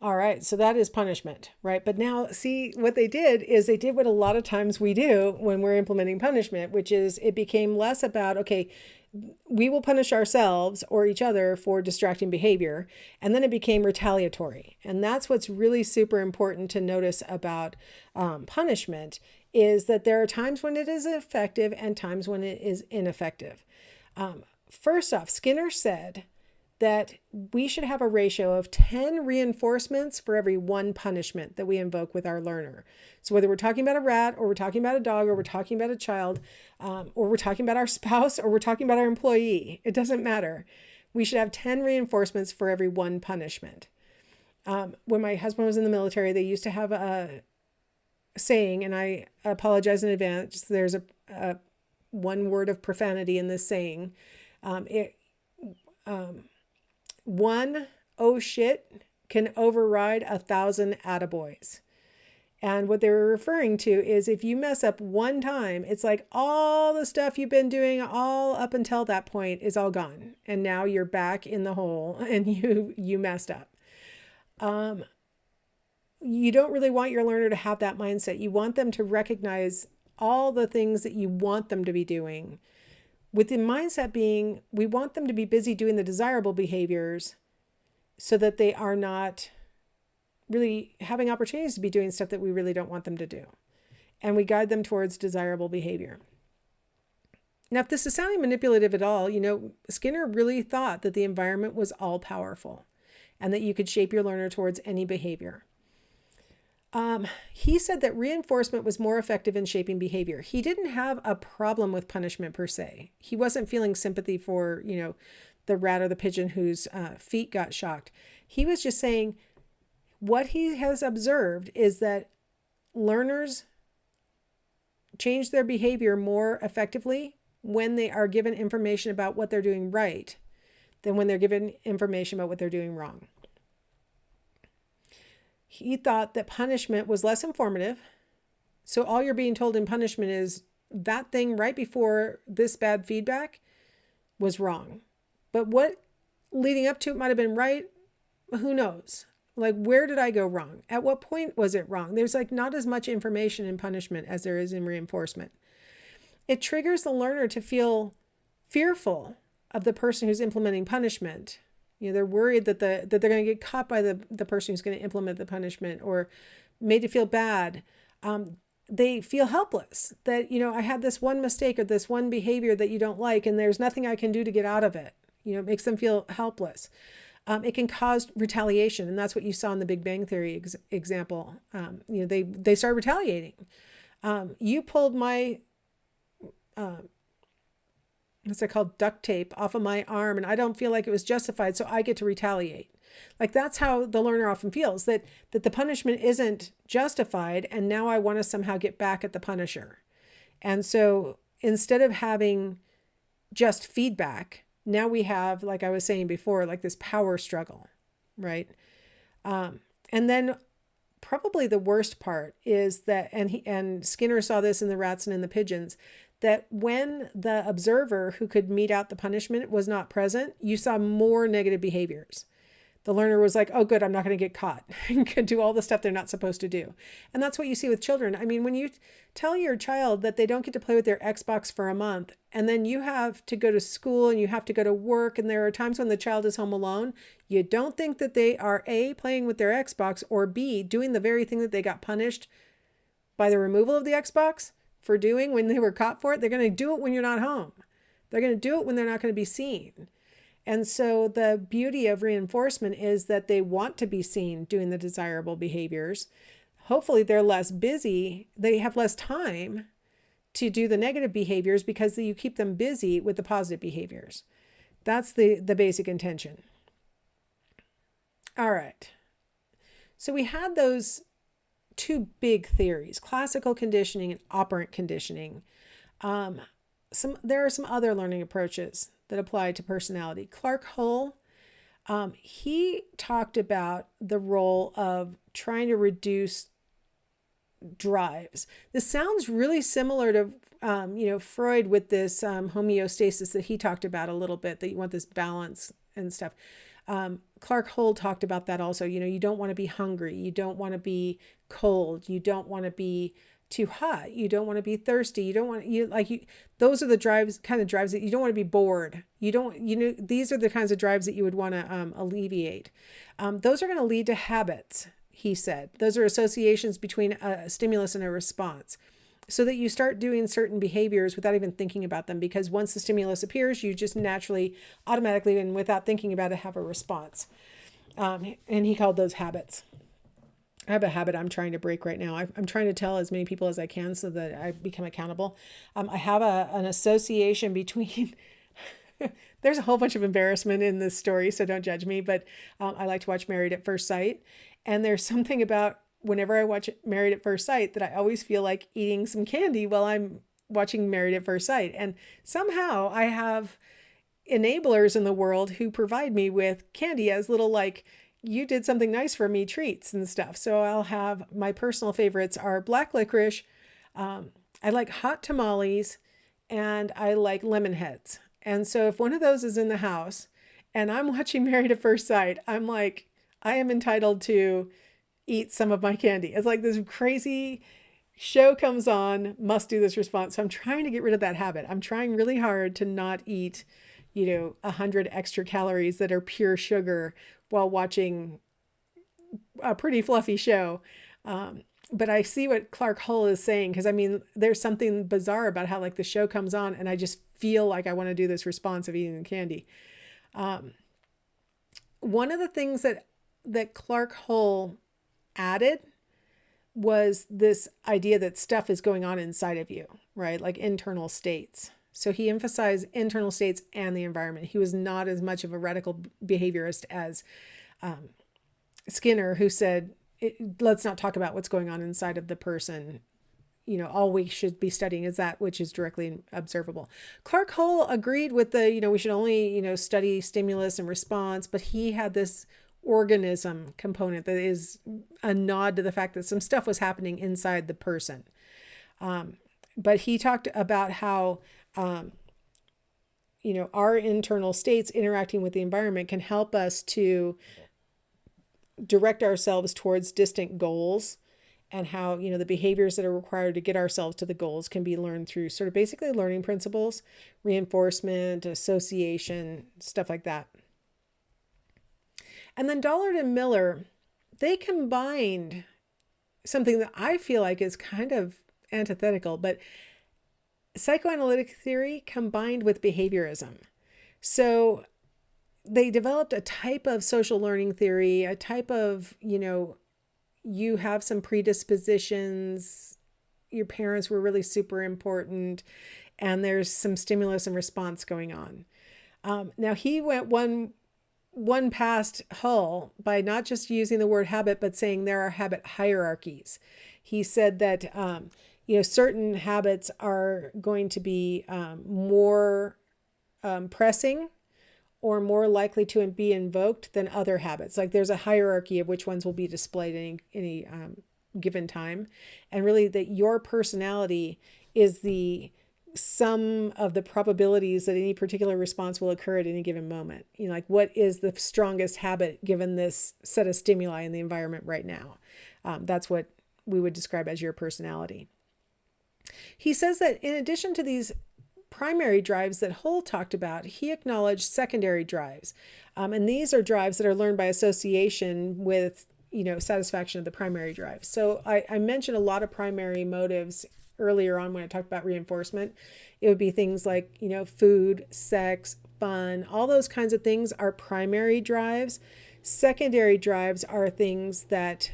All right, so that is punishment, right? But now, see, what they did is they did what a lot of times we do when we're implementing punishment, which is it became less about, okay, we will punish ourselves or each other for distracting behavior. And then it became retaliatory. And that's what's really super important to notice about punishment is that there are times when it is effective and times when it is ineffective. First off, Skinner said that we should have a ratio of 10 reinforcements for every one punishment that we invoke with our learner. So whether we're talking about a rat or we're talking about a dog or we're talking about a child or we're talking about our spouse or we're talking about our employee, it doesn't matter. We should have 10 reinforcements for every one punishment. When my husband was in the military, they used to have a saying, and I apologize in advance, there's a one word of profanity in this saying. One oh shit can override 1,000 attaboys. And what they were referring to is if you mess up one time, it's like all the stuff you've been doing all up until that point is all gone. And now you're back in the hole and you messed up. You don't really want your learner to have that mindset. You want them to recognize all the things that you want them to be doing, with the mindset being, we want them to be busy doing the desirable behaviors so that they are not really having opportunities to be doing stuff that we really don't want them to do. And we guide them towards desirable behavior. Now, if this is sounding manipulative at all, Skinner really thought that the environment was all powerful and that you could shape your learner towards any behavior. He said that reinforcement was more effective in shaping behavior. He didn't have a problem with punishment per se. He wasn't feeling sympathy for, the rat or the pigeon whose feet got shocked. He was just saying what he has observed is that learners change their behavior more effectively when they are given information about what they're doing right than when they're given information about what they're doing wrong. He thought that punishment was less informative. So all you're being told in punishment is that thing right before this bad feedback was wrong. But what leading up to it might have been right. Who knows? Like, where did I go wrong? At what point was it wrong? There's not as much information in punishment as there is in reinforcement. It triggers the learner to feel fearful of the person who's implementing punishment. They're worried that they're going to get caught by the person who's going to implement the punishment or made to feel bad. They feel helpless that, I had this one mistake or this one behavior that you don't like, and there's nothing I can do to get out of it. It makes them feel helpless. It can cause retaliation. And that's what you saw in the Big Bang Theory example. They start retaliating. You pulled my, what's it called, duct tape off of my arm, and I don't feel like it was justified, so I get to retaliate. Like, that's how the learner often feels, that the punishment isn't justified, and now I want to somehow get back at the punisher. And so instead of having just feedback, now we have, like I was saying before, like this power struggle, right? And then probably the worst part is that, and Skinner saw this in the rats and in the pigeons, that when the observer who could mete out the punishment was not present, you saw more negative behaviors. The learner was like, oh, good, I'm not going to get caught and can do all the stuff they're not supposed to do. And that's what you see with children. I mean, when you tell your child that they don't get to play with their Xbox for a month, and then you have to go to school and you have to go to work, and there are times when the child is home alone, you don't think that they are A, playing with their Xbox, or B, doing the very thing that they got punished by the removal of the Xbox for doing when they were caught for it. They're going to do it when you're not home. They're going to do it when they're not going to be seen. And so the beauty of reinforcement is that they want to be seen doing the desirable behaviors. Hopefully they're less busy. They have less time to do the negative behaviors because you keep them busy with the positive behaviors. That's the basic intention. All right. So we had those two big theories, classical conditioning and operant conditioning. There are some other learning approaches that apply to personality. Clark Hull, he talked about the role of trying to reduce drives. This sounds really similar to, Freud with this homeostasis that he talked about a little bit, that you want this balance and stuff. Clark Hull talked about that also. You don't want to be hungry. You don't want to be cold. You don't want to be too hot. You don't want to be thirsty. You don't want those are the kind of drives that you don't want to be bored. These are the kinds of drives that you would want to alleviate. Those are going to lead to habits, he said. Those are associations between a stimulus and a response, so that you start doing certain behaviors without even thinking about them, because once the stimulus appears, you just naturally, automatically, and without thinking about it, have a response. And he called those habits. I have a habit I'm trying to break right now. I'm trying to tell as many people as I can so that I become accountable. I have an association between there's a whole bunch of embarrassment in this story, so don't judge me, but I like to watch Married at First Sight. And there's something about whenever I watch Married at First Sight that I always feel like eating some candy while I'm watching Married at First Sight. And somehow I have enablers in the world who provide me with candy as little, like, you did something nice for me treats and stuff. So I'll have, my personal favorites are black licorice. I like hot tamales, and I like lemon heads. And so if one of those is in the house and I'm watching Married at First Sight, I'm like, I am entitled to eat some of my candy. It's like this crazy show comes on, must do this response. So I'm trying to get rid of that habit. I'm trying really hard to not eat, 100 extra calories that are pure sugar while watching a pretty fluffy show. But I see what Clark Hull is saying, because there's something bizarre about how like the show comes on and I just feel like I want to do this response of eating the candy. One of the things that Clark Hull added was this idea that stuff is going on inside of you, right? Like internal states. So he emphasized internal states and the environment. He was not as much of a radical behaviorist as Skinner, who said, let's not talk about what's going on inside of the person. All we should be studying is that which is directly observable. Clark Hull agreed with the, we should only, study stimulus and response, but he had this organism component that is a nod to the fact that some stuff was happening inside the person. But he talked about how, our internal states interacting with the environment can help us to direct ourselves towards distant goals, and how, the behaviors that are required to get ourselves to the goals can be learned through sort of basically learning principles, reinforcement, association, stuff like that. And then Dollard and Miller, they combined something that I feel like is kind of antithetical, but psychoanalytic theory combined with behaviorism. So they developed a type of social learning theory, a type of, you have some predispositions, your parents were really super important, and there's some stimulus and response going on. Now he went one past Hull by not just using the word habit, but saying there are habit hierarchies. He said that, certain habits are going to be more pressing or more likely to be invoked than other habits. Like there's a hierarchy of which ones will be displayed at any given time. And really that your personality is the sum of the probabilities that any particular response will occur at any given moment. Like what is the strongest habit given this set of stimuli in the environment right now? That's what we would describe as your personality. He says that in addition to these primary drives that Hull talked about, he acknowledged secondary drives. And these are drives that are learned by association with, satisfaction of the primary drive. So I mentioned a lot of primary motives earlier on when I talked about reinforcement. It would be things like, food, sex, fun, all those kinds of things are primary drives. Secondary drives are things that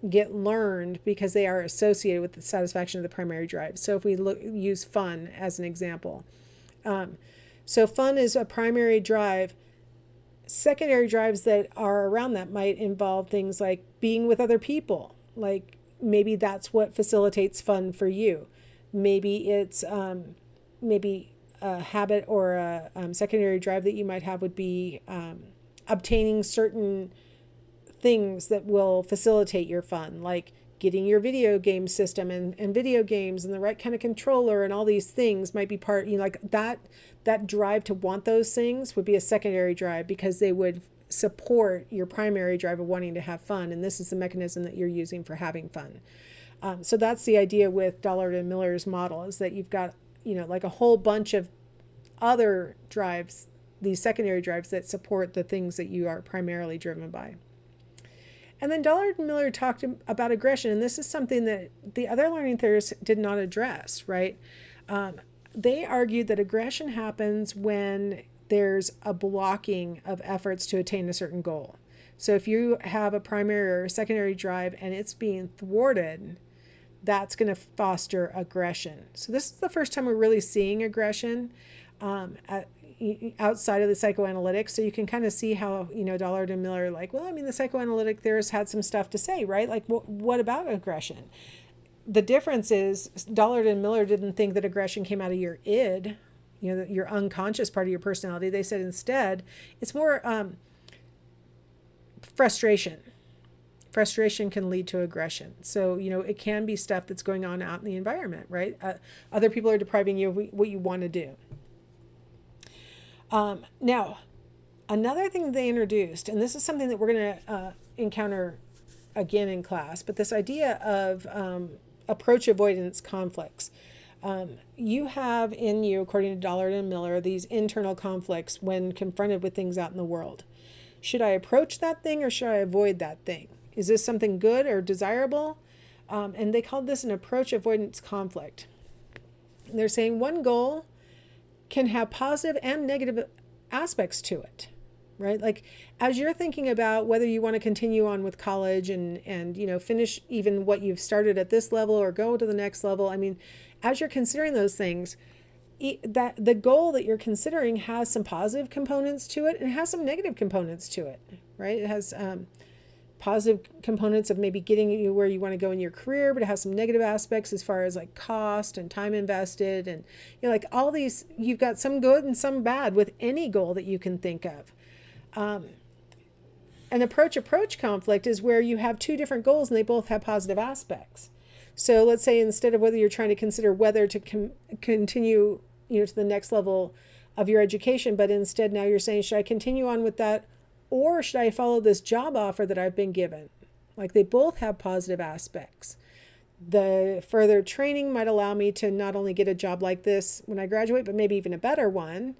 get learned because they are associated with the satisfaction of the primary drive. So if we use fun as an example. So fun is a primary drive. Secondary drives that are around that might involve things like being with other people. Like maybe that's what facilitates fun for you. Maybe it's maybe a habit or a secondary drive that you might have would be obtaining certain things that will facilitate your fun, like getting your video game system and video games and the right kind of controller and all these things might be part, like that drive to want those things would be a secondary drive because they would support your primary drive of wanting to have fun. And this is the mechanism that you're using for having fun. So that's the idea with Dollard and Miller's model, is that you've got, like a whole bunch of other drives, these secondary drives that support the things that you are primarily driven by. And then Dollard and Miller talked about aggression, and this is something that the other learning theorists did not address, right? They argued that aggression happens when there's a blocking of efforts to attain a certain goal. So if you have a primary or a secondary drive and it's being thwarted, that's going to foster aggression. So this is the first time we're really seeing aggression outside of the psychoanalytic. So you can kind of see how, Dollard and Miller are like, well, the psychoanalytic theorists had some stuff to say, right? Like, what about aggression? The difference is Dollard and Miller didn't think that aggression came out of your id, your unconscious part of your personality. They said instead, it's more frustration. Frustration can lead to aggression. So, it can be stuff that's going on out in the environment, right? Other people are depriving you of what you want to do. Now, another thing they introduced, and this is something that we're going to encounter again in class, but this idea of approach avoidance conflicts. You have in you, according to Dollard and Miller, these internal conflicts when confronted with things out in the world. Should I approach that thing or should I avoid that thing? Is this something good or desirable? And they called this an approach avoidance conflict. And they're saying one goal can have positive and negative aspects to it, right? Like as you're thinking about whether you want to continue on with college and finish even what you've started at this level or go to the next level, as you're considering those things, that the goal that you're considering has some positive components to it and has some negative components to it, right? It has positive components of maybe getting you where you want to go in your career, but it has some negative aspects as far as like cost and time invested and like all these. You've got some good and some bad with any goal that you can think of. An approach conflict is where you have two different goals and they both have positive aspects. So let's say instead of whether you're trying to consider whether to continue to the next level of your education, but instead now you're saying, should I continue on with that or should I follow this job offer that I've been given? Like they both have positive aspects. The further training might allow me to not only get a job like this when I graduate, but maybe even a better one.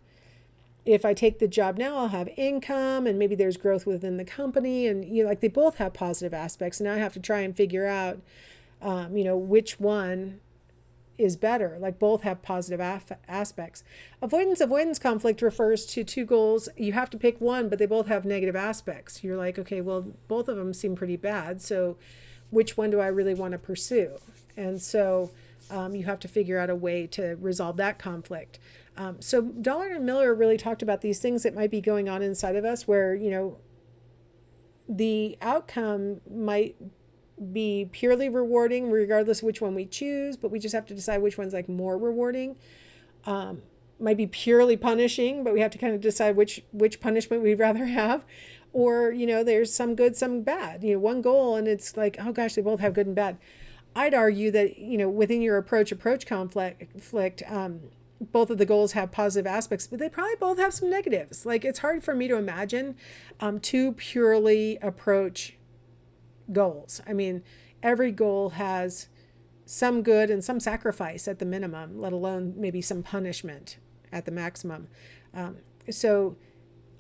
If I take the job now, I'll have income and maybe there's growth within the company. And like they both have positive aspects. And now I have to try and figure out, which one is better. Like both have positive aspects. Avoidance conflict refers to two goals. You have to pick one, but they both have negative aspects. You're like, okay, well, both of them seem pretty bad. So which one do I really want to pursue? And so you have to figure out a way to resolve that conflict. So Dollard and Miller really talked about these things that might be going on inside of us where, the outcome might be purely rewarding regardless of which one we choose, but we just have to decide which one's like more rewarding. Might be purely punishing, but we have to kind of decide which punishment we'd rather have. Or, there's some good, some bad, one goal and it's like, oh gosh, they both have good and bad. I'd argue that, within your approach conflict, both of the goals have positive aspects, but they probably both have some negatives. Like it's hard for me to imagine two purely approach goals. Every goal has some good and some sacrifice at the minimum, let alone maybe some punishment at the maximum. So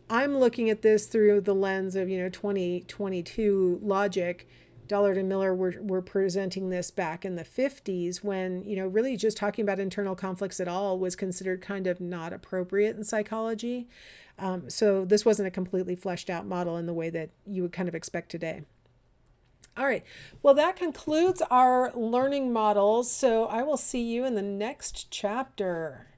I'm looking at this through the lens of, 2022 logic. Dollard and Miller were presenting this back in the 50s when, really just talking about internal conflicts at all was considered kind of not appropriate in psychology. So this wasn't a completely fleshed out model in the way that you would kind of expect today. All right. Well, that concludes our learning models. So I will see you in the next chapter.